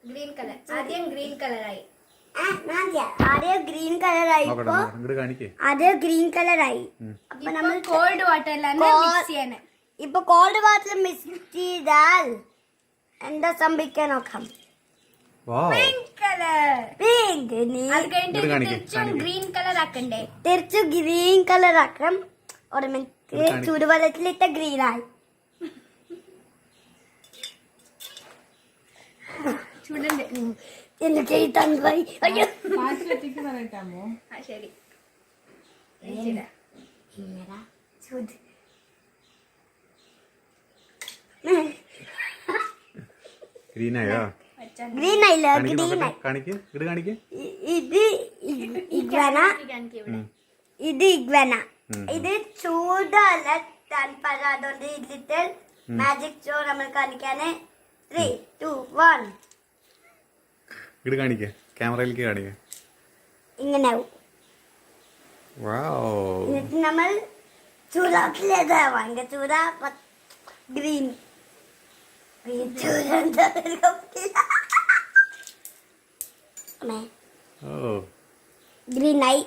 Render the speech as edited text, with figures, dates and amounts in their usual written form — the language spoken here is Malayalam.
Green colour. ആദ്യം ഗ്രീൻ കളറായി. ആദ്യം ഗ്രീൻ കളറായി. ആദ്യം ഗ്രീൻ കളറായി. അപ്പൊ നമ്മൾ കോൾഡ് വാട്ടറിലാണ് മിക്സ് ചെയ്യണേ. ഇപ്പൊ കോൾഡ് വാട്ടർ മിക്സ് ചെയ്താൽ എന്താ സംഭവിക്കാൻ നോക്കാം. Pink colour. പിങ്ക്. അത് കഴിഞ്ഞിട്ട് തിരിച്ചും ഗ്രീൻ കളർ ആക്കണ്ടേ? തിരിച്ചു ഗ്രീൻ കളർ ആക്കണം. ഒരു മിനിറ്റ്. ചൂടുവെള്ളത്തിലിട്ട ഗ്രീൻ ആയി. ചൂടുണ്ട്. എനിക്ക് തണുപ്പായി. അയ്യോ ശരി. ചൂട്. ഗ്രീൻ ആയോ? ഗ്രീൻ ആയില്ല. ഗ്രീൻ ആയി. ഇത് ഇഗ്വന. ഇത് ഇഗ്വന. ഇത് ചൂടല്ല തണുപ്പല്ല. അതുകൊണ്ട് ലിറ്റിൽ മാജിക് ഷോ നമ്മൾ കാണിക്കാന്. 3, 2, 1. ക്യാമറയിലേക്ക് കാണിക്കേ. ഇങ്ങനെ ആവും. എന്നിട്ട് നമ്മൾ ചൂടാക്കിയത് ഭയങ്കര ചൂടാ. ഗ്രീൻ ഗ്രീൻ ആയി.